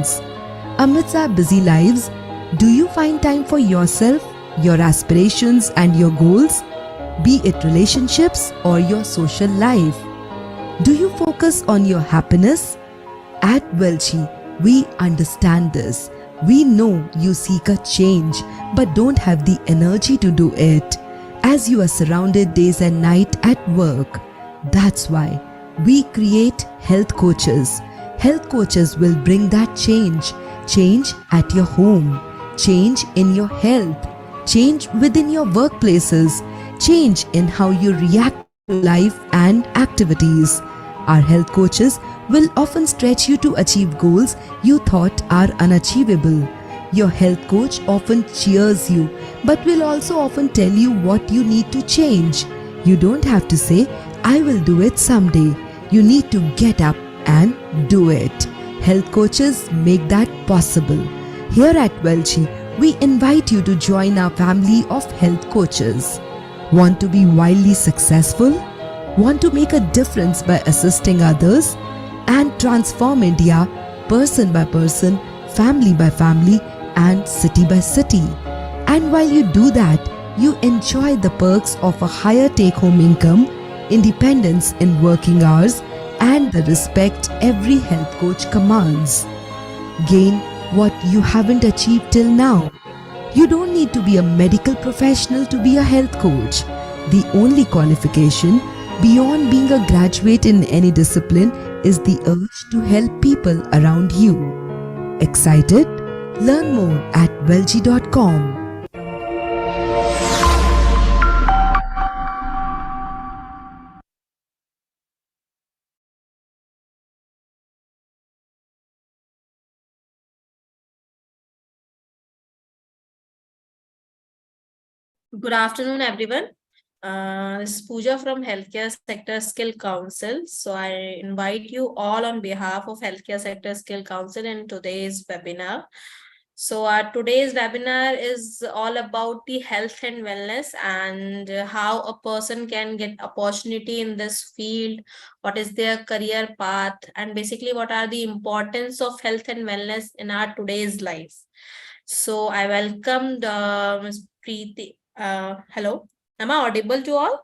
balance. Amidst our busy lives, do you find time for yourself, your aspirations and your goals? Be it relationships or your social life. Do you focus on your happiness? At Welchi, we understand this. We know you seek a change but don't have the energy to do it, as you are surrounded days and night at work. That's why we create health coaches. Health coaches will bring that change. Change at your home, change in your health, change within your workplaces, change in how you react to life and activities. Our health coaches will often stretch you to achieve goals you thought are unachievable. Your health coach often cheers you, but will also often tell you what you need to change. You don't have to say, "I will do it someday." You need to get up and do it. Health coaches make that possible. Here at Welchi, we invite you to join our family of health coaches. Want to be wildly successful? Want to make a difference by assisting others? And transform India person by person, family by family, and city by city. And while you do that, you enjoy the perks of a higher take-home income, independence in working hours, and the respect every health coach commands. Gain what you haven't achieved till now. You don't need to be a medical professional to be a health coach. The only qualification beyond being a graduate in any discipline is the urge to help people around you. Excited? Learn more at welgi.com. Good afternoon, everyone. This is Pooja from Healthcare Sector Skill Council. So I invite you all on behalf of Healthcare Sector Skill Council in today's webinar. So our today's webinar is all about the health and wellness and how a person can get opportunity in this field, what is their career path, and basically what are the importance of health and wellness in our today's life. So I welcome Ms. Preeti. Hello, am I audible to all?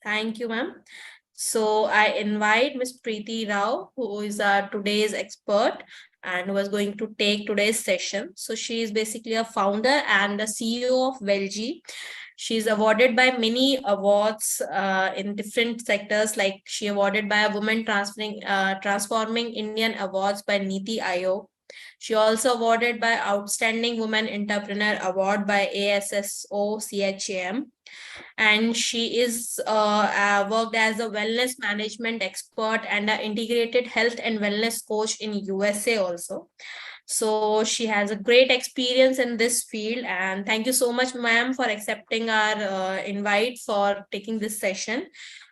Thank you, ma'am. So I invite Ms. Preeti Rao, who is our today's expert and was going to take today's session. So she is basically a founder and a CEO of Welgi. She is awarded by many awards in different sectors, like she awarded by a Women Transforming Indian Awards by Niti Aayog. She also awarded by Outstanding Woman Entrepreneur Award by ASSO CHAM. And she is worked as a wellness management expert and an integrated health and wellness coach in USA also. So she has a great experience in this field, and thank you so much, ma'am, for accepting our invite for taking this session.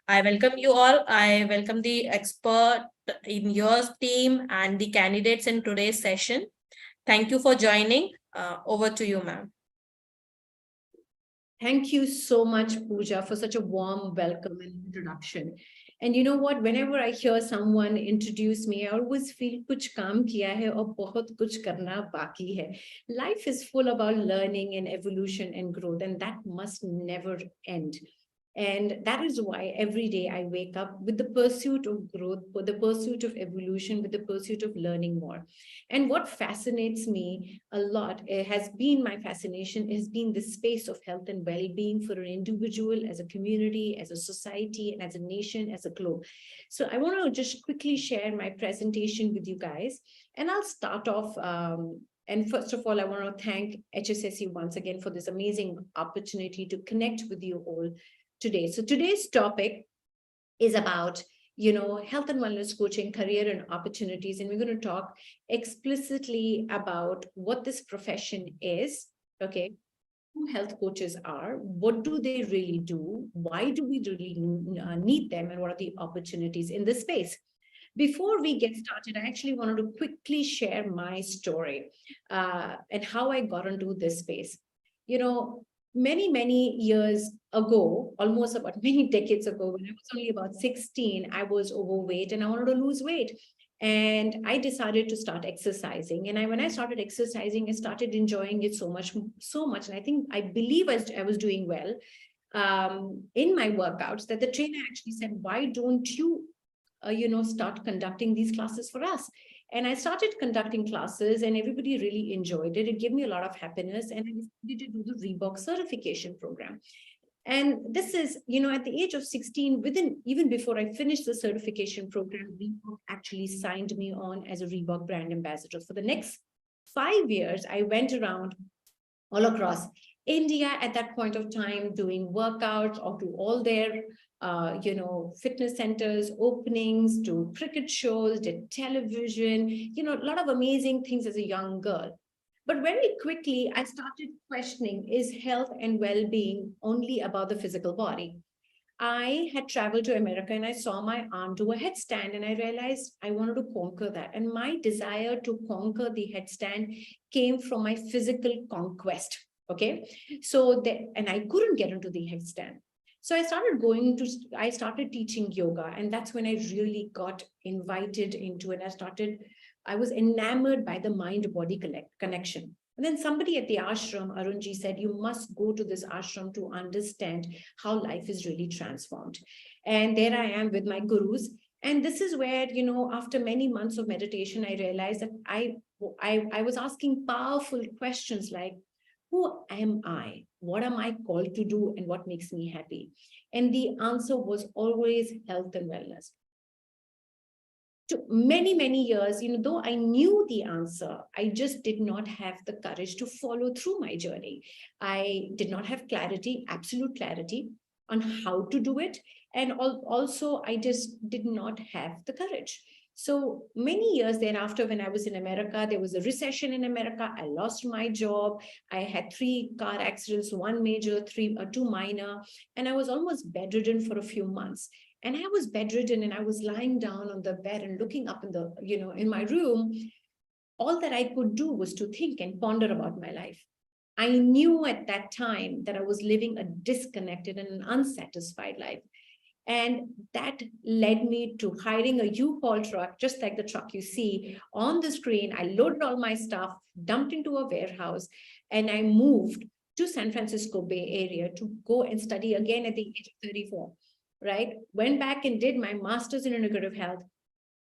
I welcome you all. I welcome the expert in your team and the candidates in today's session. Thank you for joining. Over to you, ma'am. Thank you so much, Pooja, for such a warm welcome and introduction. And you know what, whenever I hear someone introduce me, I always feel kuch kaam kiya hai aur bahut kuch karna baki hai. Life is full about learning and evolution and growth, and that must never end. And that is why every day I wake up with the pursuit of growth, with the pursuit of evolution, with the pursuit of learning more. And what fascinates me a lot has been my fascination has been the space of health and well-being for an individual, as a community, as a society, and as a nation, as a globe. So I want to just quickly share my presentation with you guys. And I'll start off and first of all, I want to thank HSSC once again for this amazing opportunity to connect with you all today. So today's topic is about, health and wellness coaching, career and opportunities. And we're going to talk explicitly about what this profession is, okay? Who health coaches are, what do they really do, why do we really need them, and what are the opportunities in this space. Before we get started, I actually wanted to quickly share my story and how I got into this space. Many years ago, almost about many decades ago, when I was only about 16, I was overweight and I wanted to lose weight. And I decided to start exercising. And when I started exercising, I started enjoying it so much. And I believe I was doing well in my workouts, that the trainer actually said, why don't you, start conducting these classes for us? And I started conducting classes, and everybody really enjoyed it. It gave me a lot of happiness. And I decided to do the Reebok certification program. And this is, at the age of 16, even before I finished the certification program, Reebok actually signed me on as a Reebok brand ambassador. For the next 5 years, I went around all across India at that point of time, doing workouts or to all their, fitness centers, openings, to cricket shows, did television, a lot of amazing things as a young girl. But very quickly, I started questioning, is health and well-being only about the physical body? I had traveled to America and I saw my aunt do a headstand, and I realized I wanted to conquer that. And my desire to conquer the headstand came from my physical conquest. Okay. And I couldn't get into the headstand. So I started teaching yoga, and that's when I really got invited into it. I was enamored by the mind-body connection. And then somebody at the ashram, Arunji, said, you must go to this ashram to understand how life is really transformed. And there I am with my gurus. And this is where, after many months of meditation, I realized that I was asking powerful questions like, who am I? What am I called to do? And what makes me happy? And the answer was always health and wellness. To many, many years, though I knew the answer, I just did not have the courage to follow through my journey. I did not have clarity, absolute clarity on how to do it. And also, I just did not have the courage. So many years thereafter, when I was in America, there was a recession in America. I lost my job. I had 3 car accidents, 1 major, 2 minor, and I was almost bedridden for a few months. And I was bedridden, and I was lying down on the bed and looking up in my room. All that I could do was to think and ponder about my life. I knew at that time that I was living a disconnected and an unsatisfied life. And that led me to hiring a U-Haul truck, just like the truck you see on the screen. I loaded all my stuff, dumped into a warehouse, and I moved to San Francisco Bay Area to go and study again at the age of 34, right? Went back and did my master's in integrative health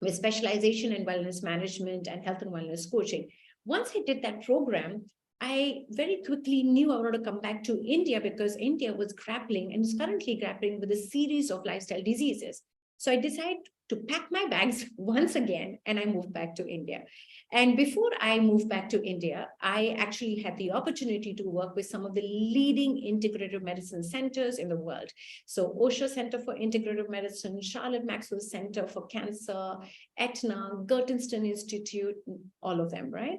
with specialization in wellness management and health and wellness coaching. Once I did that program, I very quickly knew I wanted to come back to India, because India was grappling and is currently grappling with a series of lifestyle diseases. So I decided to pack my bags once again, and I moved back to India. And before I moved back to India, I actually had the opportunity to work with some of the leading integrative medicine centers in the world. So Osha Center for Integrative Medicine, Charlotte Maxwell Center for Cancer, Aetna, Gertenston Institute, all of them, right?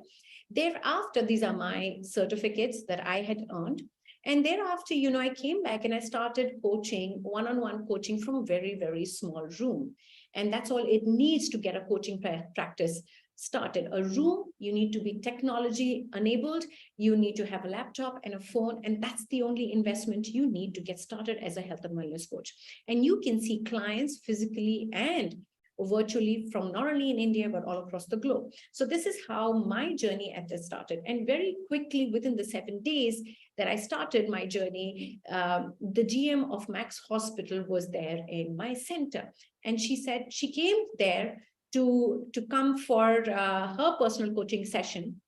Thereafter, these are my certificates that I had earned. And thereafter, I came back and I started coaching, one-on-one coaching from a very, very small room. And that's all it needs to get a coaching practice started. A room, you need to be technology enabled, you need to have a laptop and a phone, and that's the only investment you need to get started as a health and wellness coach. And you can see clients physically and virtually from not only in India, but all across the globe. So this is how my journey at this started. And very quickly, within the 7 days that I started my journey, the GM of Max Hospital was there in my center. And she said she came there to come for her personal coaching session.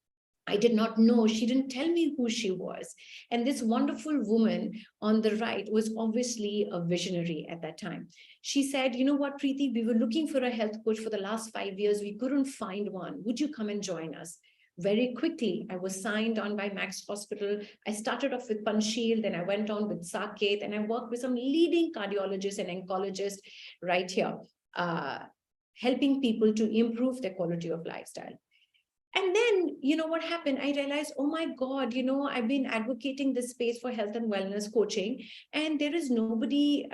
I did not know. She didn't tell me who she was. And this wonderful woman on the right was obviously a visionary at that time. She said, you know what, Preeti, we were looking for a health coach for the last 5 years. We couldn't find one. Would you come and join us? Very quickly, I was signed on by Max Hospital. I started off with Panchsheel, then I went on with Saket, and I worked with some leading cardiologists and oncologists right here, helping people to improve their quality of lifestyle. And then, what happened? I realized, oh my God, I've been advocating this space for health and wellness coaching, and there is nobody,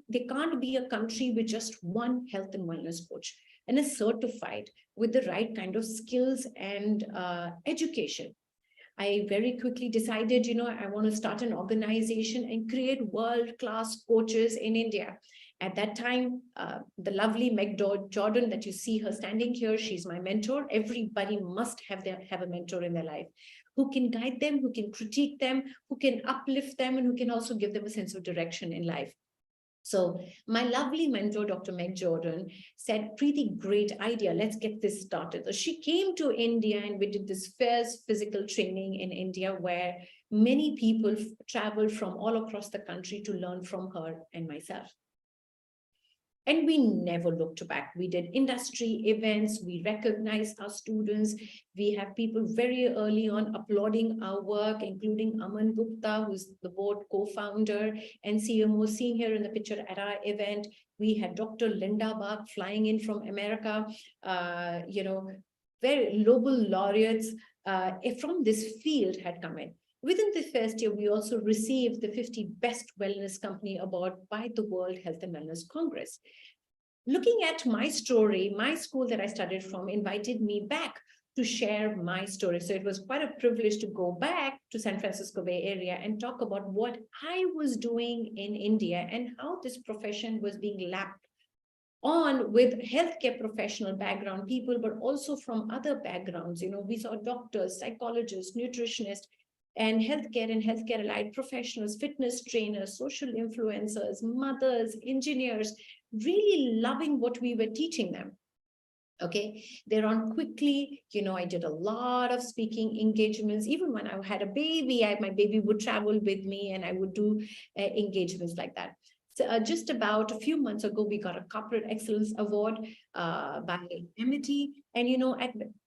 there can't be a country with just one health and wellness coach and is certified with the right kind of skills and education. I very quickly decided, I want to start an organization and create world-class coaches in India. At that time, the lovely Meg Jordan that you see her standing here, she's my mentor. Everybody must have a mentor in their life who can guide them, who can critique them, who can uplift them, and who can also give them a sense of direction in life. So my lovely mentor, Dr. Meg Jordan, said, Preeti, great idea. Let's get this started. So she came to India and we did this first physical training in India where many people traveled from all across the country to learn from her and myself. And we never looked back. We did industry events. We recognized our students. We have people very early on applauding our work, including Aman Gupta, who's the board co-founder and CMO, seen here in the picture at our event. We had Dr. Linda Bach flying in from America, very Nobel laureates from this field had come in. Within the first year, we also received the 50 Best Wellness Company Award by the World Health and Wellness Congress. Looking at my story, my school that I studied from invited me back to share my story. So it was quite a privilege to go back to San Francisco Bay Area and talk about what I was doing in India and how this profession was being lapped on with healthcare professional background people, but also from other backgrounds. We saw doctors, psychologists, nutritionists, and healthcare allied professionals, fitness trainers, social influencers, mothers, engineers, really loving what we were teaching them. Okay, they're on quickly. I did a lot of speaking engagements. Even when I had a baby, my baby would travel with me and I would do engagements like that. So just about a few months ago, we got a Corporate Excellence Award by Amity. And,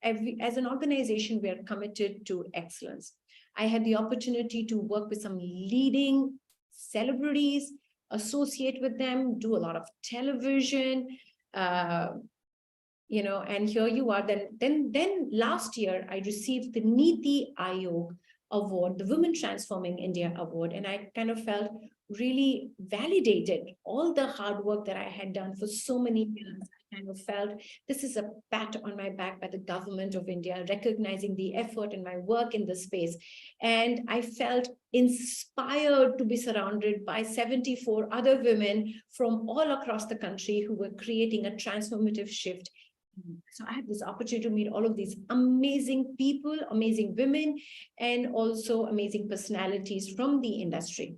as an organization, we are committed to excellence. I had the opportunity to work with some leading celebrities, associate with them, do a lot of television, and here you are. Then last year, I received the Niti Aayog Award, the Women Transforming India Award, and I kind of felt really validated all the hard work that I had done for so many years. I kind of felt this is a pat on my back by the government of India, recognizing the effort and my work in this space. And I felt inspired to be surrounded by 74 other women from all across the country who were creating a transformative shift. So I had this opportunity to meet all of these amazing people, amazing women, and also amazing personalities from the industry.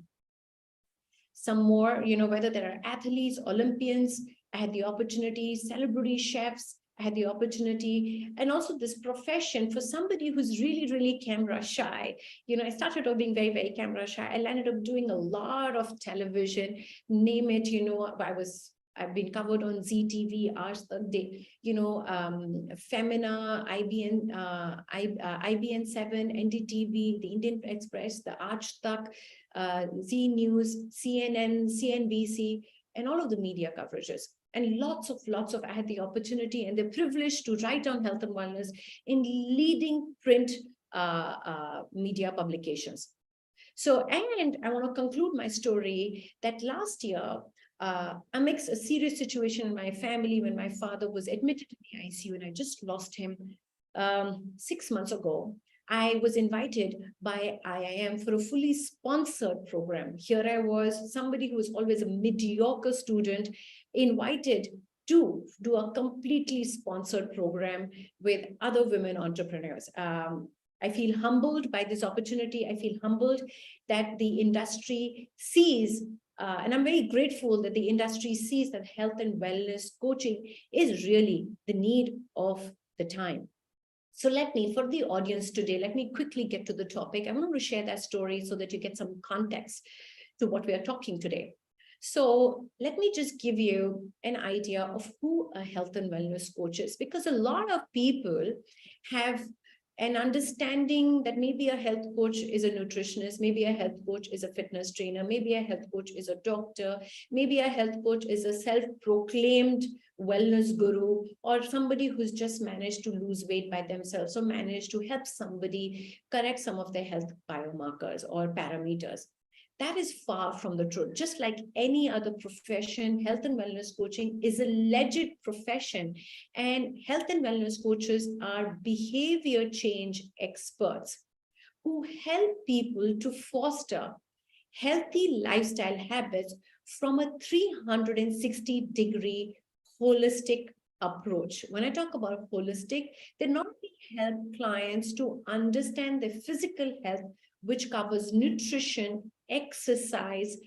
Some more, whether there are athletes, Olympians, I had the opportunity, celebrity chefs, I had the opportunity, and also this profession for somebody who's really, really camera shy. I started off being very, very camera shy. I landed up doing a lot of television, name it, I've been covered on ZTV, Femina, IBN7, NDTV, the Indian Express, the Aaj Tak, Z News, CNN, CNBC, and all of the media coverages. And lots of, I had the opportunity and the privilege to write on health and wellness in leading print media publications. So, and I want to conclude my story that last year, amidst a serious situation in my family when my father was admitted to the ICU and I just lost him 6 months ago, I was invited by IIM for a fully sponsored program. Here I was, somebody who was always a mediocre student, invited to do a completely sponsored program with other women entrepreneurs. I feel humbled by this opportunity. I feel humbled that the industry sees and I'm very grateful that the industry sees that health and wellness coaching is really the need of the time. So for the audience today, let me quickly get to the topic. I want to share that story so that you get some context to what we are talking today. So let me just give you an idea of who a health and wellness coach is, because a lot of people have an understanding that maybe a health coach is a nutritionist, maybe a health coach is a fitness trainer, maybe a health coach is a doctor, maybe a health coach is a self-proclaimed wellness guru, or somebody who's just managed to lose weight by themselves, or managed to help somebody correct some of their health biomarkers or parameters. That is far from the truth. Just like any other profession, health and wellness coaching is a legit profession, and health and wellness coaches are behavior change experts who help people to foster healthy lifestyle habits from a 360-degree holistic approach. When I talk about holistic, they not only help clients to understand their physical health, which covers nutrition, exercise,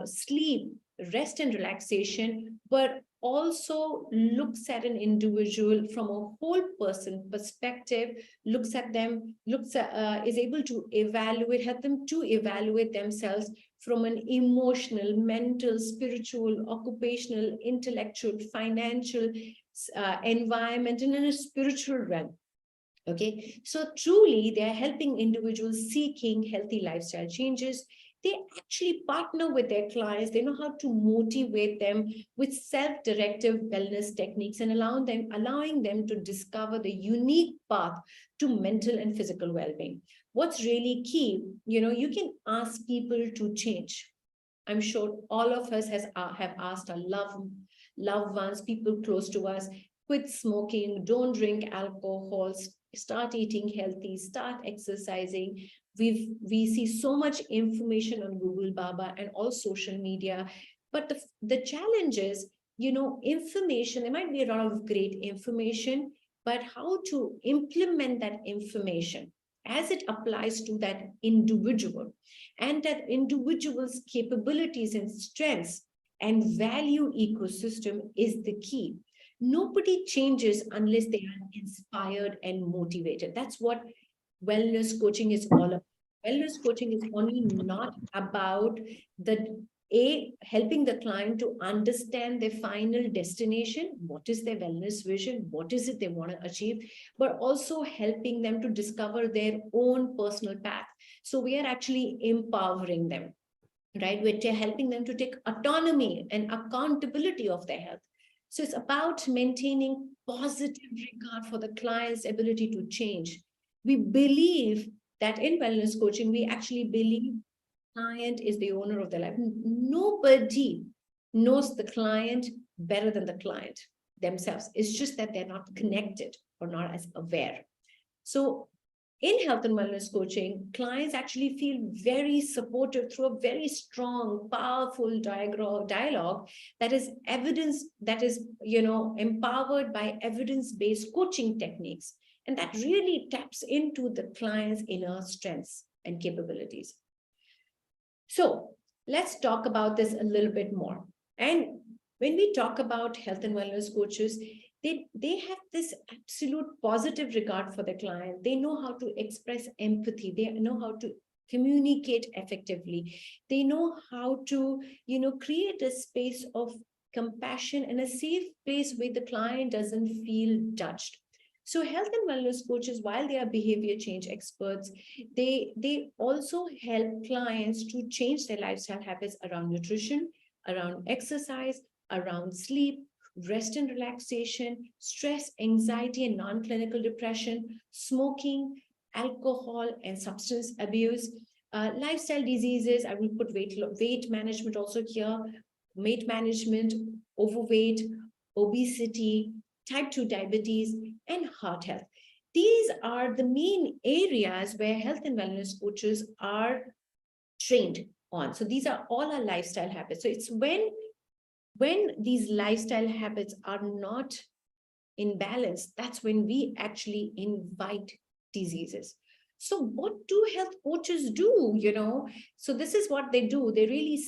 sleep, rest and relaxation, but also looks at an individual from a whole person perspective, looks at them, is able to evaluate, help them to evaluate themselves from an emotional, mental, spiritual, occupational, intellectual, financial, environment, and in a spiritual realm. Okay, so truly they are helping individuals seeking healthy lifestyle changes. They actually partner with their clients. They know how to motivate them with self-directive wellness techniques and allowing them to discover the unique path to mental and physical well-being. What's really key, you can ask people to change. I'm sure all of us have asked our loved ones, people close to us, quit smoking, don't drink alcohol, start eating healthy, start exercising. We see so much information on Google Baba and all social media, but the challenge is, information, there might be a lot of great information, but how to implement that information as it applies to that individual and that individual's capabilities and strengths and value ecosystem is the key. Nobody changes unless they are inspired and motivated. That's what wellness coaching is all about. Wellness coaching is only not about helping the client to understand their final destination, what is their wellness vision, what is it they want to achieve, but also helping them to discover their own personal path. So we are actually empowering them, right? We're helping them to take autonomy and accountability of their health. So it's about maintaining positive regard for the client's ability to change. We believe that in wellness coaching, we actually believe the client is the owner of their life. Nobody knows the client better than the client themselves. It's just that they're not connected or not as aware. So in health and wellness coaching, clients actually feel very supported through a very strong, powerful dialogue that is evidence, that is, empowered by evidence-based coaching techniques. And that really taps into the client's inner strengths and capabilities. So let's talk about this a little bit more. And when we talk about health and wellness coaches, they have this absolute positive regard for the client. They know how to express empathy. They know how to communicate effectively. They know how to, create a space of compassion and a safe place where the client doesn't feel judged. So health and wellness coaches, while they are behavior change experts, they also help clients to change their lifestyle habits around nutrition, around exercise, around sleep, rest and relaxation, stress, anxiety, and non-clinical depression, smoking, alcohol, and substance abuse, lifestyle diseases. I will put weight management also here, weight management, overweight, obesity, type 2 diabetes, and heart health. These are the main areas where health and wellness coaches are trained on. So these are all our lifestyle habits. So it's when these lifestyle habits are not in balance, that's when we actually invite diseases. So what do health coaches do? So this is what they do. They really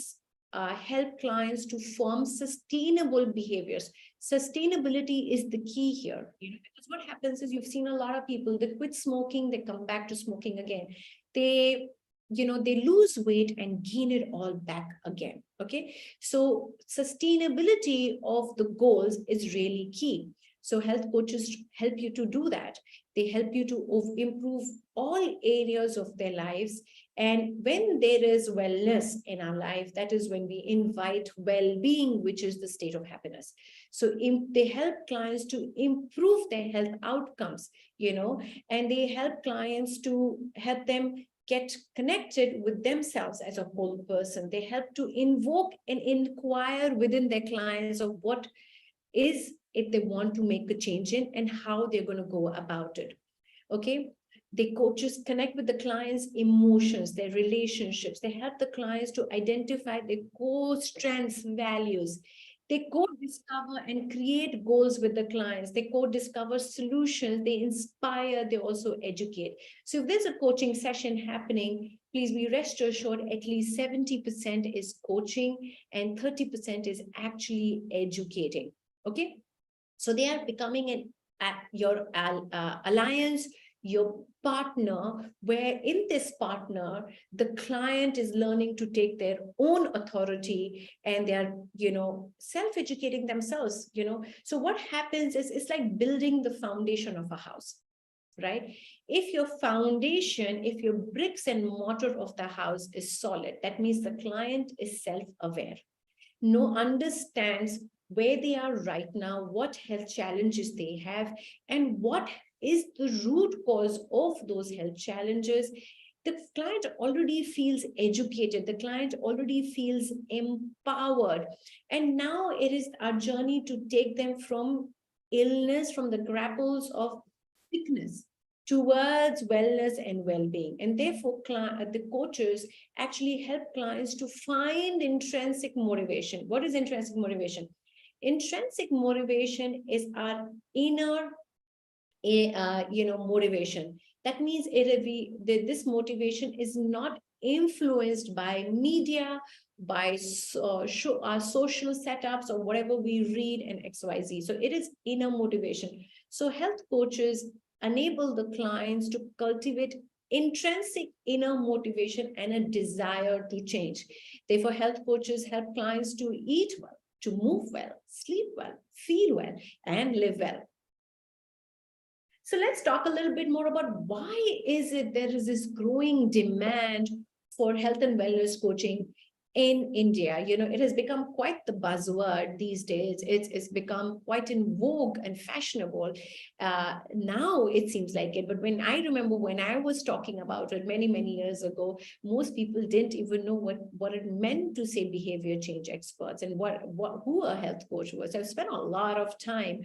help clients to form sustainable behaviors. Sustainability is the key here, because what happens is, you've seen a lot of people, they quit smoking, they come back to smoking again. They lose weight and gain it all back again. Okay, so sustainability of the goals is really key. So health coaches help you to do that. They help you to improve all areas of their lives. And when there is wellness in our life, that is when we invite well-being, which is the state of happiness. So they help clients to improve their health outcomes, and they help clients to help them get connected with themselves as a whole person. They help to invoke and inquire within their clients of what is it they want to make a change in and how they're going to go about it. Okay. The coaches connect with the clients' emotions, their relationships. They help the clients to identify their core strengths, values. They co-discover and create goals with the clients. They co-discover solutions. They inspire. They also educate. So if there's a coaching session happening, please be rest assured at least 70% is coaching and 30% is actually educating. Okay. So they are becoming your alliance, your partner, where in this partner, the client is learning to take their own authority and they are, self-educating themselves, So what happens is it's like building the foundation of a house, right? If your foundation, if your bricks and mortar of the house is solid, that means the client is self-aware, understands where they are right now, what health challenges they have, and what is the root cause of those health challenges. The client already feels educated, the client already feels empowered. And now it is our journey to take them from illness, from the grapples of sickness, towards wellness and well-being. And therefore, the coaches actually help clients to find intrinsic motivation. What is intrinsic motivation? Intrinsic motivation is our inner motivation. That means this motivation is not influenced by media, by our social setups or whatever we read and XYZ. So it is inner motivation. So health coaches enable the clients to cultivate intrinsic inner motivation and a desire to change. Therefore, health coaches help clients to eat well, to move well, sleep well, feel well, and live well. So let's talk a little bit more about why is it there is this growing demand for health and wellness coaching in India. It has become quite the buzzword these days. It's become quite in vogue and fashionable. Now it seems like it, but when I was talking about it many, many years ago, most people didn't even know what it meant to say behavior change experts and who a health coach was. I've spent a lot of time,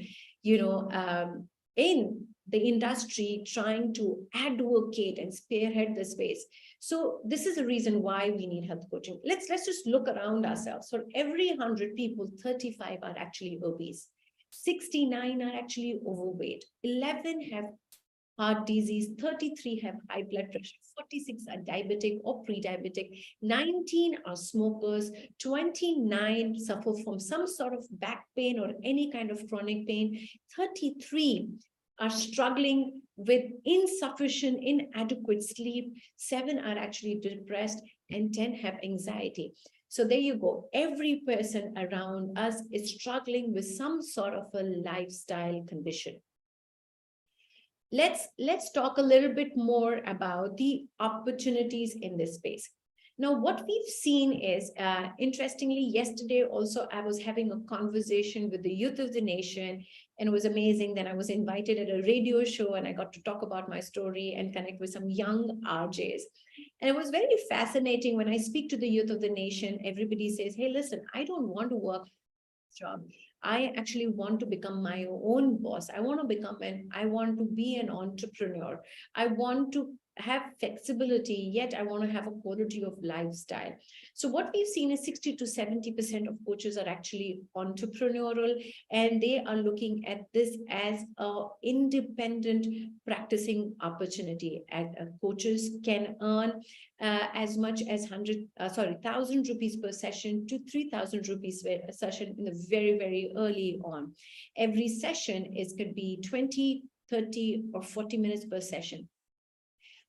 in the industry trying to advocate and spearhead the space. So this is the reason why we need health coaching. Let's just look around ourselves. For every 100 people, 35 are actually obese, 69 are actually overweight, 11 have heart disease, 33 have high blood pressure, 46 are diabetic or pre-diabetic, 19 are smokers, 29 suffer from some sort of back pain or any kind of chronic pain, 33 are struggling with insufficient, inadequate sleep, 7 are actually depressed, and 10 have anxiety. So there you go. Every person around us is struggling with some sort of a lifestyle condition. Let's talk a little bit more about the opportunities in this space. Now, what we've seen is, interestingly, yesterday also, I was having a conversation with the youth of the nation, and it was amazing. Then I was invited at a radio show, and I got to talk about my story and connect with some young RJs. And it was very fascinating when I speak to the youth of the nation. Everybody says, hey, listen, I don't want to work a job. I actually want to become my own boss. I want to be an entrepreneur. I want to have flexibility, yet I want to have a quality of lifestyle. So what we've seen is 60 to 70% of coaches are actually entrepreneurial, and they are looking at this as an independent practicing opportunity. And coaches can earn as much as 1,000 rupees per session to 3,000 rupees per session in the very, very early on. Every session could be 20, 30, or 40 minutes per session.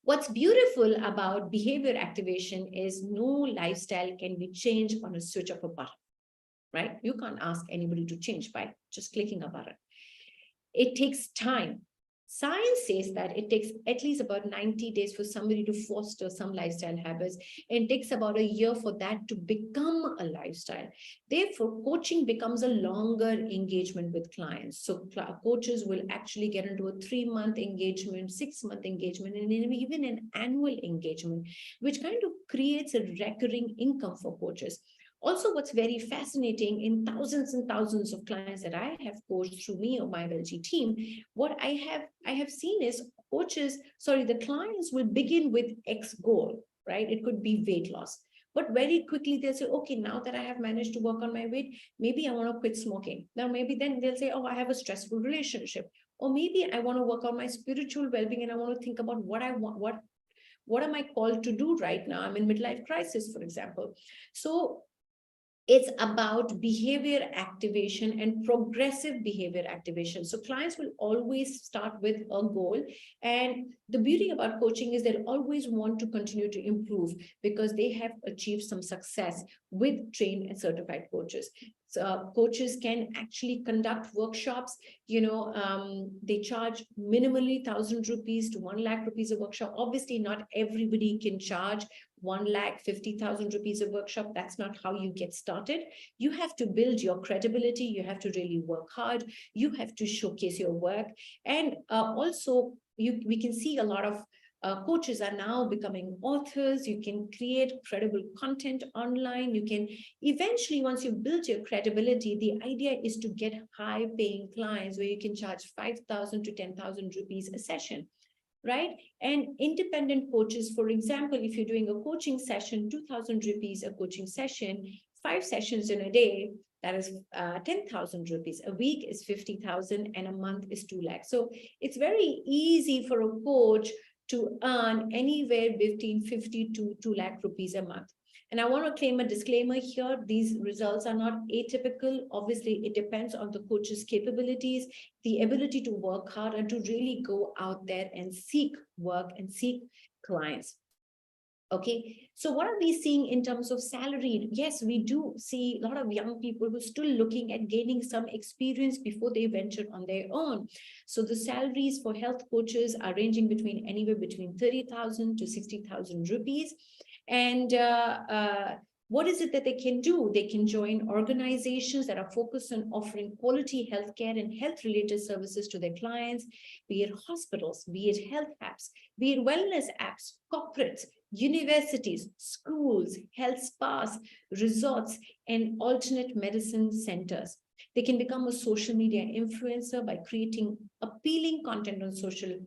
What's beautiful about behavior activation is no lifestyle can be changed on a switch of a button, right? You can't ask anybody to change by just clicking a button. It takes time. Science says that it takes at least about 90 days for somebody to foster some lifestyle habits, and it takes about a year for that to become a lifestyle. Therefore, coaching becomes a longer engagement with clients. So coaches will actually get into a 3-month engagement, 6-month engagement, and even an annual engagement, which kind of creates a recurring income for coaches. Also, what's very fascinating, in thousands and thousands of clients that I have coached through me or my LG team, what I have seen is the clients will begin with X goal, right? It could be weight loss. But very quickly they'll say, okay, now that I have managed to work on my weight, maybe I want to quit smoking. Now, maybe then they'll say, oh, I have a stressful relationship. Or maybe I want to work on my spiritual well-being and I want to think about what I want, what am I called to do right now? I'm in midlife crisis, for example. So it's about behavior activation and progressive behavior activation. So clients will always start with a goal. And the beauty about coaching is they'll always want to continue to improve because they have achieved some success with trained and certified coaches. So coaches can actually conduct workshops. They charge minimally 1,000 rupees to 1 lakh rupees a workshop. Obviously, not everybody can charge 1,50,000 rupees a workshop. That's not how you get started. You have to build your credibility. You have to really work hard. You have to showcase your work. And also, we can see a lot of coaches are now becoming authors. You can create credible content online. You can eventually, once you build your credibility, the idea is to get high paying clients where you can charge 5,000 to 10,000 rupees a session, right? And independent coaches, for example, if you're doing a coaching session, 2,000 rupees a coaching session, 5 sessions in a day, that is 10,000 rupees. A week is 50,000 and a month is 2 lakhs. So it's very easy for a coach to earn anywhere between 50 to 2 lakh rupees a month. And I want to claim a disclaimer here. These results are not atypical. Obviously, it depends on the coach's capabilities, the ability to work hard and to really go out there and seek work and seek clients. Okay, so what are we seeing in terms of salary? Yes, we do see a lot of young people who are still looking at gaining some experience before they venture on their own. So the salaries for health coaches are ranging between anywhere between 30,000 to 60,000 rupees. And what is it that they can do? They can join organizations that are focused on offering quality healthcare and health-related services to their clients, be it hospitals, be it health apps, be it wellness apps, corporates, universities, schools, health spas, resorts, and alternate medicine centers. They can become a social media influencer by creating appealing content on social.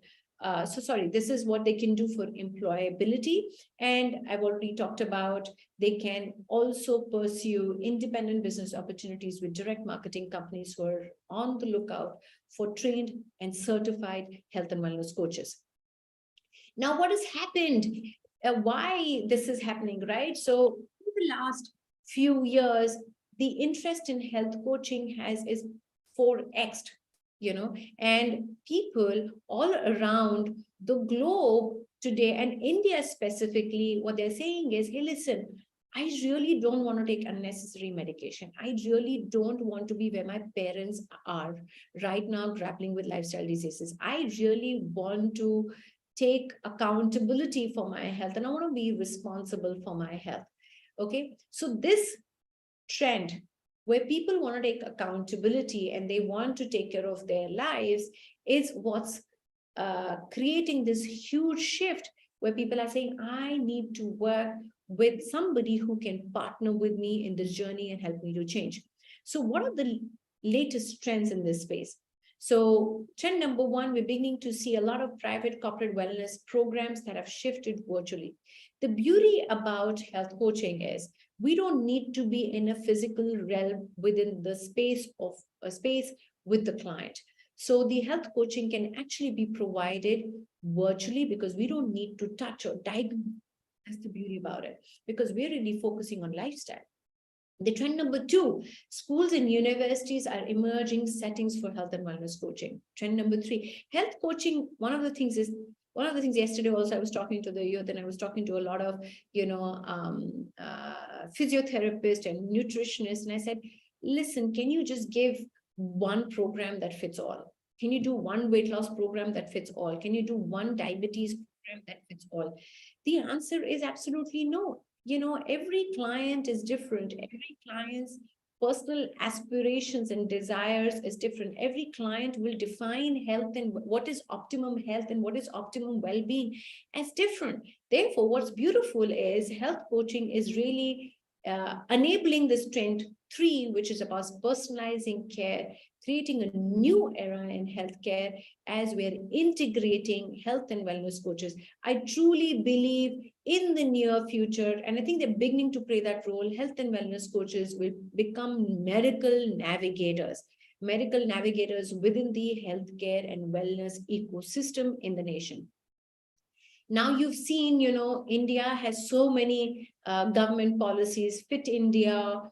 This is what they can do for employability. And I've already talked about, they can also pursue independent business opportunities with direct marketing companies who are on the lookout for trained and certified health and wellness coaches. Now, what has happened? Why this is happening, right? So in the last few years, the interest in health coaching is 4x'd, and people all around the globe today, and India specifically, what they're saying is, hey, listen, I really don't want to take unnecessary medication. I really don't want to be where my parents are right now grappling with lifestyle diseases. I really want to take accountability for my health and I want to be responsible for my health. Okay, so this trend where people want to take accountability and they want to take care of their lives is what's creating this huge shift where people are saying, I need to work with somebody who can partner with me in this journey and help me to change. So what are the latest trends in this space? So trend number one, we're beginning to see a lot of private corporate wellness programs that have shifted virtually. The beauty about health coaching is we don't need to be in a physical realm within the space of a space with the client. So the health coaching can actually be provided virtually because we don't need to touch or diagnose. That's the beauty about it, because we're really focusing on lifestyle. The trend number two, schools and universities are emerging settings for health and wellness coaching. Trend number three, health coaching. One of the things yesterday also I was talking to the youth and I was talking to a lot of, physiotherapists and nutritionists. And I said, listen, can you just give one program that fits all? Can you do one weight loss program that fits all? Can you do one diabetes program that fits all? The answer is absolutely no. Every client is different. Every client's personal aspirations and desires is different. Every client will define health and what is optimum health and what is optimum well-being as different. Therefore, what's beautiful is health coaching is really enabling this trend 3, which is about personalizing care, creating a new era in healthcare as we're integrating health and wellness coaches. I truly believe in the near future, and I think they're beginning to play that role, health and wellness coaches will become medical navigators within the healthcare and wellness ecosystem in the nation. Now you've seen, India has so many government policies, Fit India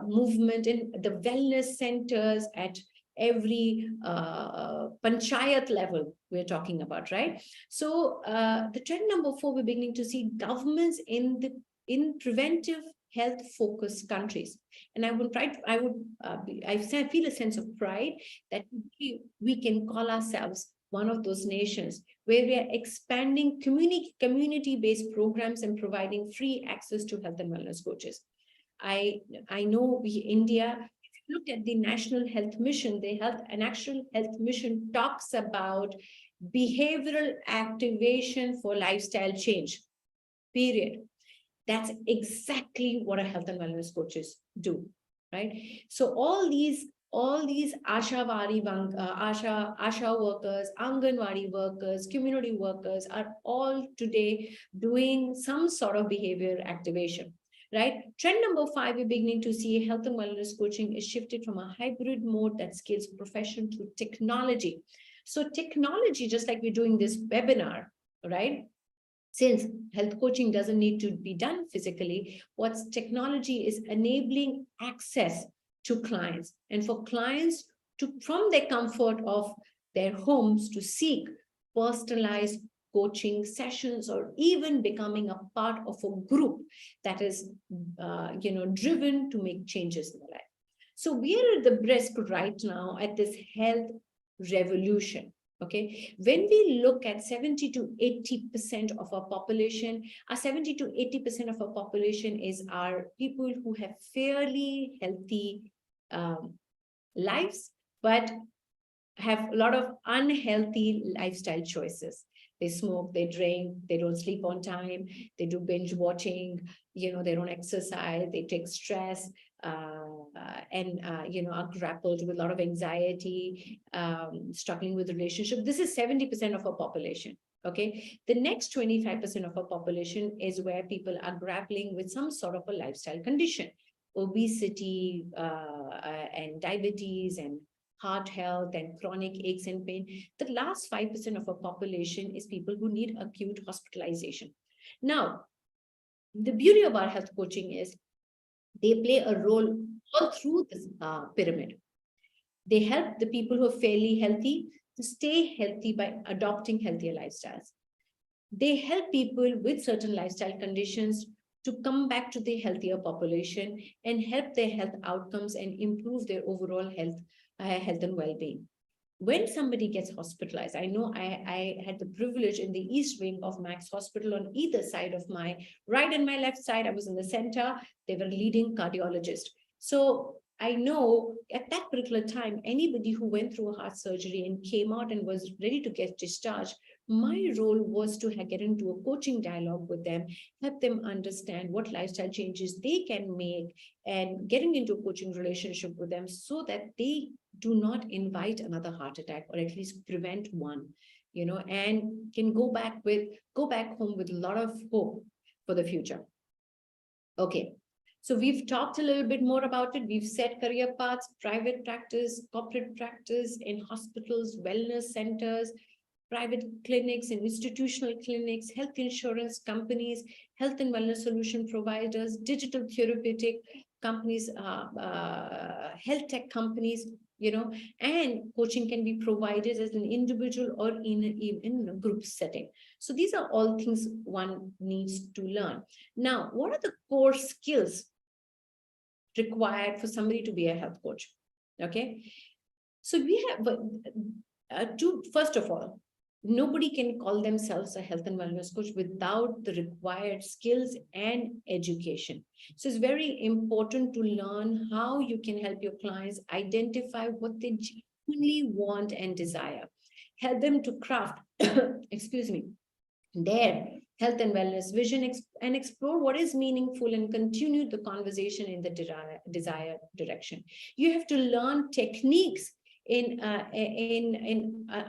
movement, and the wellness centers at every panchayat level we're talking about, right? So the trend number 4, we're beginning to see governments in preventive health focused countries. And I feel a sense of pride that we can call ourselves one of those nations where we are expanding community-based programs and providing free access to health and wellness coaches. I know India, if you look at the National Health Mission, National Health Mission talks about behavioral activation for lifestyle change, period. That's exactly what our health and wellness coaches do, right? So all these Asha workers, Anganwadi workers, community workers are all today doing some sort of behavior activation, right? Trend number 5, we're beginning to see health and wellness coaching is shifted from a hybrid mode that scales profession to technology. So technology, just like we're doing this webinar, right? Since health coaching doesn't need to be done physically, what's technology is enabling access to clients, and for clients to, from their comfort of their homes, to seek personalized coaching sessions, or even becoming a part of a group that is, driven to make changes in their life. So we are at the brisk right now at this health revolution. Okay, when we look at 70 to 80% of our population, 70 to 80% of our population is our people who have fairly healthy lives, but have a lot of unhealthy lifestyle choices. They smoke, they drink, they don't sleep on time, they do binge watching, they don't exercise, they take stress, and are grappled with a lot of anxiety, struggling with relationship. This is 70% of our population. Okay, the next 25% of our population is where people are grappling with some sort of a lifestyle condition, obesity, and diabetes, and heart health, and chronic aches and pain. The last 5% of our population is people who need acute hospitalization. Now, the beauty of our health coaching is they play a role all through this pyramid. They help the people who are fairly healthy to stay healthy by adopting healthier lifestyles. They help people with certain lifestyle conditions to come back to the healthier population and help their health outcomes and improve their overall health and well-being. When somebody gets hospitalized, I know I had the privilege in the East Wing of Max Hospital. On either side of my right and my left side, I was in the center. They were leading cardiologists. So I know at that particular time, anybody who went through a heart surgery and came out and was ready to get discharged, my role was to get into a coaching dialogue with them, help them understand what lifestyle changes they can make, and getting into a coaching relationship with them so that they do not invite another heart attack, or at least prevent one, and can go back home with a lot of hope for the future. Okay. So we've talked a little bit more about it. We've set career paths, private practice, corporate practice, in hospitals, wellness centers, private clinics and institutional clinics, health insurance companies, health and wellness solution providers, digital therapeutic companies, health tech companies, and coaching can be provided as an individual or in a group setting. So these are all things one needs to learn. Now, what are the core skills required for somebody to be a health coach? Okay, so we have first of all, nobody can call themselves a health and wellness coach without the required skills and education. So it's very important to learn how you can help your clients identify what they genuinely want and desire, help them to craft excuse me, their health and wellness vision and explore what is meaningful and continue the conversation in the desired direction. You have to learn techniques in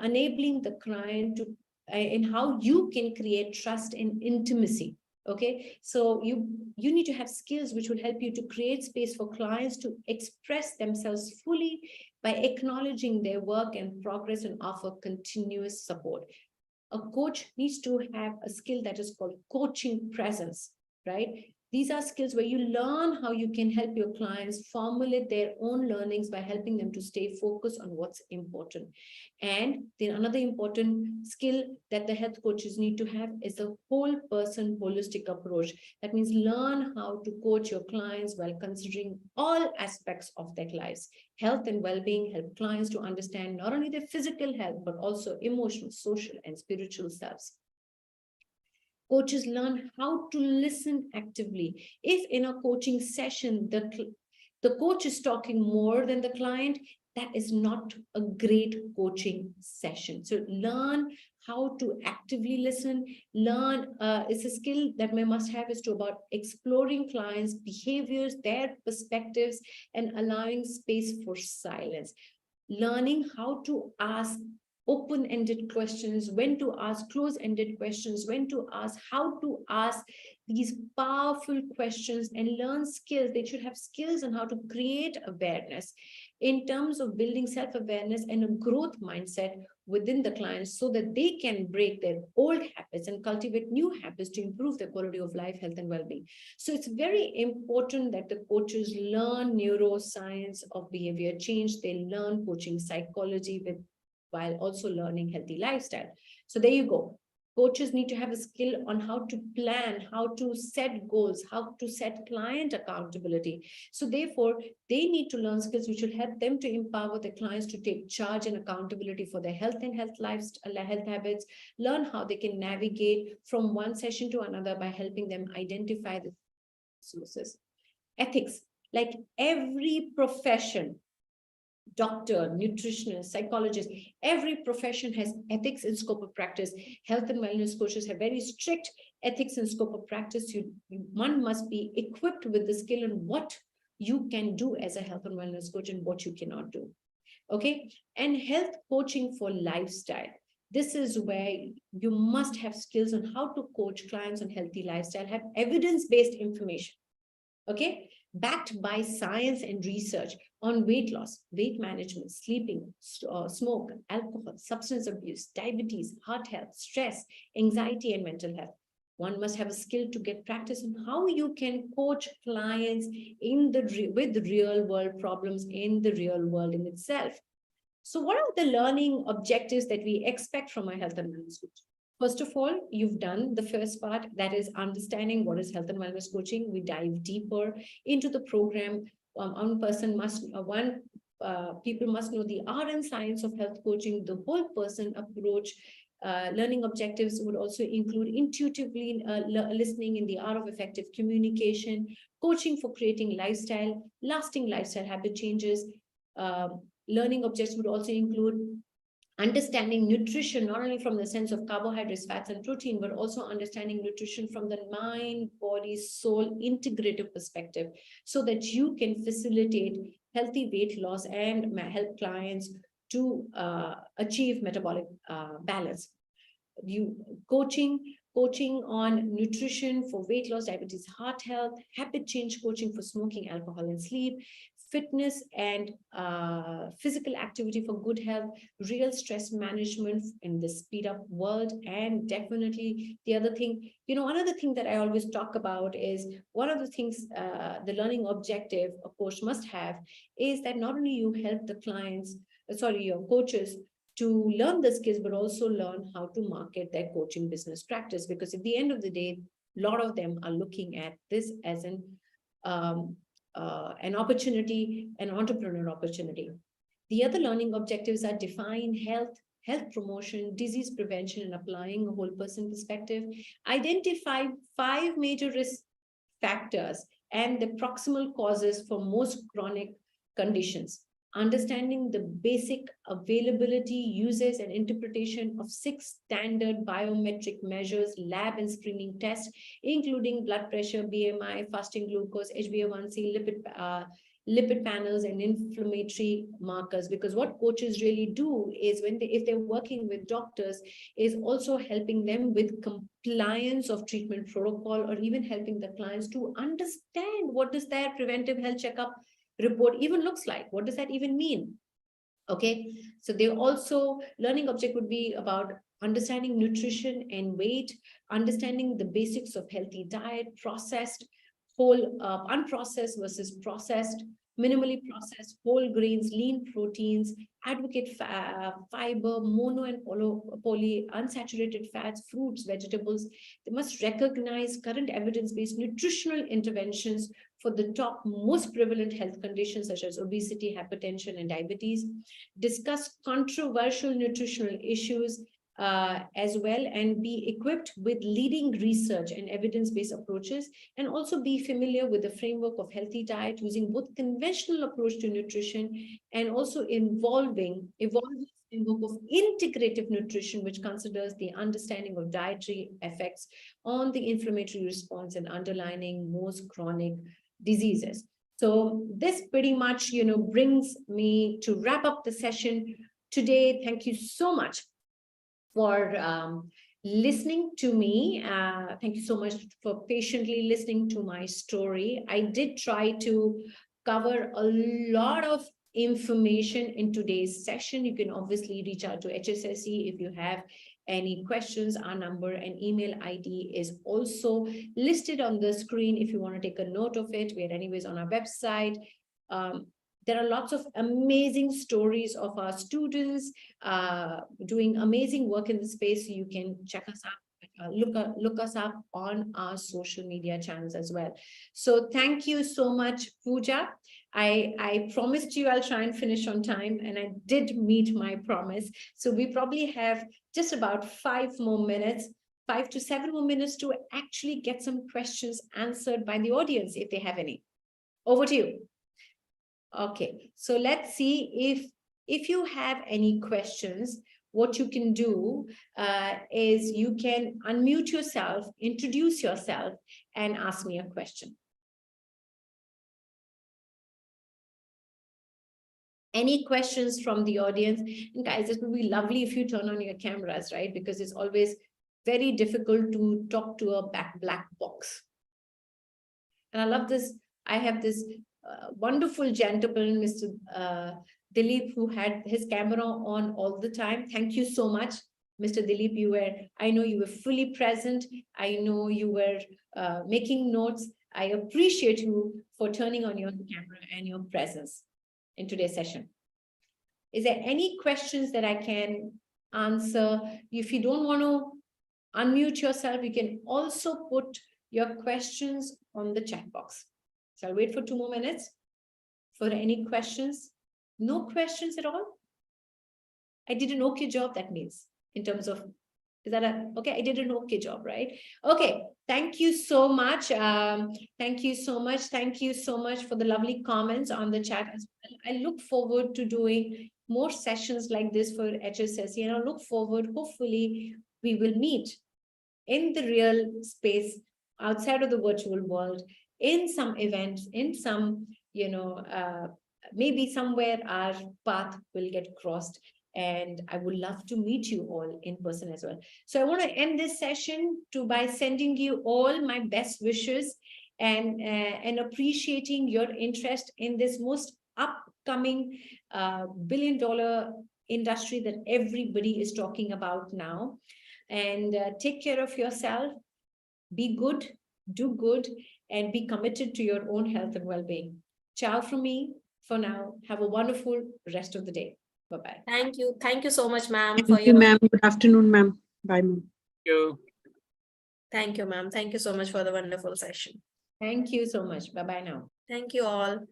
enabling the client to in how you can create trust and intimacy. Okay, so you need to have skills which will help you to create space for clients to express themselves fully by acknowledging their work and progress and offer continuous support. A coach needs to have a skill that is called coaching presence, right? These are skills where you learn how you can help your clients formulate their own learnings by helping them to stay focused on what's important. And then another important skill that the health coaches need to have is a whole person holistic approach. That means learn how to coach your clients while considering all aspects of their lives. Health and well-being help clients to understand not only their physical health, but also emotional, social, and spiritual selves. Coaches learn how to listen actively. If in a coaching session, the coach is talking more than the client, that is not a great coaching session. So learn how to actively listen. Learn is a skill that we must have is to about exploring clients' behaviors, their perspectives, and allowing space for silence. Learning how to ask open-ended questions, when to ask close-ended questions, when to ask, how to ask these powerful questions, and learn skills. They should have skills on how to create awareness in terms of building self-awareness and a growth mindset within the clients so that they can break their old habits and cultivate new habits to improve their quality of life, health, and well-being. So it's very important that the coaches learn neuroscience of behavior change. They learn coaching psychology while also learning healthy lifestyle. So there you go. Coaches need to have a skill on how to plan, how to set goals, how to set client accountability. So therefore, they need to learn skills which will help them to empower their clients to take charge and accountability for their health and health habits, learn how they can navigate from one session to another by helping them identify the sources. Ethics, like every profession, doctor, nutritionist, psychologist, every profession has ethics in scope of practice. Health and wellness coaches have very strict ethics in scope of practice. One must be equipped with the skill in what you can do as a health and wellness coach and what you cannot do. Okay, and health coaching for lifestyle. This is where you must have skills on how to coach clients on healthy lifestyle, have evidence-based information. Okay, backed by science and research on weight loss, weight management, sleeping, smoke, alcohol, substance abuse, diabetes, heart health, stress, anxiety, and mental health. One must have a skill to get practice on how you can coach clients with real world problems in the real world in itself. So what are the learning objectives that we expect from a health and wellness coach? First of all, you've done the first part, that is understanding what is health and wellness coaching. We dive deeper into the program. People must know the art and science of health coaching, the whole person approach. Learning objectives would also include intuitively listening in the art of effective communication, coaching for creating lasting lifestyle habit changes. Learning objectives would also include understanding nutrition, not only from the sense of carbohydrates, fats, and protein, but also understanding nutrition from the mind, body, soul, integrative perspective, so that you can facilitate healthy weight loss and help clients to achieve metabolic balance. Coaching on nutrition for weight loss, diabetes, heart health, habit change coaching for smoking, alcohol, and sleep, fitness and physical activity for good health, real stress management in the speed up world. And definitely the other thing, another thing that I always talk about is one of the things the learning objective a coach must have is that not only you help the clients, your coaches to learn the skills, but also learn how to market their coaching business practice. Because at the end of the day, a lot of them are looking at this as an opportunity, an entrepreneur opportunity. The other learning objectives are define health promotion, disease prevention, and applying a whole person perspective. Identify 5 major risk factors and the proximal causes for most chronic conditions. understanding the basic availability, uses, and interpretation of 6 standard biometric measures, lab and screening tests, including blood pressure, BMI, fasting glucose, HbA1c, lipid panels, and inflammatory markers. Because what coaches really do is, if they're working with doctors, is also helping them with compliance of treatment protocol, or even helping the clients to understand what does their preventive health checkup report even looks like. What does that even mean? Okay, so they also, learning object would be about understanding nutrition and weight, understanding the basics of healthy diet, processed, whole, unprocessed versus processed, minimally processed, whole grains, lean proteins, advocate fiber, mono and poly unsaturated fats, fruits, vegetables. They must recognize current evidence-based nutritional interventions for the top most prevalent health conditions such as obesity, hypertension, and diabetes. Discuss controversial nutritional issues as well, and be equipped with leading research and evidence-based approaches, and also be familiar with the framework of healthy diet using both conventional approach to nutrition and also evolving framework of integrative nutrition, which considers the understanding of dietary effects on the inflammatory response and underlying most chronic diseases. So this pretty much, brings me to wrap up the session today. Thank you so much for listening to me. Thank you so much for patiently listening to my story. I did try to cover a lot of information in today's session. You can obviously reach out to HSSC if you have any questions. Our number and email ID is also listed on the screen if you want to take a note of it. We are anyways on our website. There are lots of amazing stories of our students doing amazing work in the space. So you can check us out, look us up on our social media channels as well. So thank you so much, Pooja. I promised you I'll try and finish on time, and I did meet my promise. So we probably have just about 5 more minutes, 5 to 7 more minutes to actually get some questions answered by the audience if they have any. Over to you. Okay, so let's see if you have any questions. What you can do is you can unmute yourself, introduce yourself, and ask me a question. Any questions from the audience? And guys, it would be lovely if you turn on your cameras, right? Because it's always very difficult to talk to a black box. And I love this. I have this wonderful gentleman, Mr. Dilip, who had his camera on all the time. Thank you so much, Mr. Dilip. I know you were fully present. I know you were making notes. I appreciate you for turning on your camera and your presence in today's session. Is there any questions that I can answer? If you don't want to unmute yourself, you can also put your questions on the chat box. So I'll wait for 2 more minutes for any questions. No questions at all? I did an okay job, that means, in terms of, is that okay? I did an okay job, right? Okay, thank you so much. Thank you so much. Thank you so much for the lovely comments on the chat as well. I look forward to doing more sessions like this for HSSC, and I look forward, hopefully, we will meet in the real space outside of the virtual world, in some events, in some, maybe somewhere our path will get crossed. And I would love to meet you all in person as well. So I want to end this session by sending you all my best wishes and appreciating your interest in this most upcoming billion-dollar industry that everybody is talking about now. And take care of yourself, be good, do good, and be committed to your own health and well-being. Ciao from me for now. Have a wonderful rest of the day. Bye-bye. Thank you. Thank you so much, ma'am. Thank you, ma'am. Good afternoon, ma'am. Bye, ma'am. Thank you, ma'am. Thank you so much for the wonderful session. Thank you so much. Bye-bye now. Thank you all.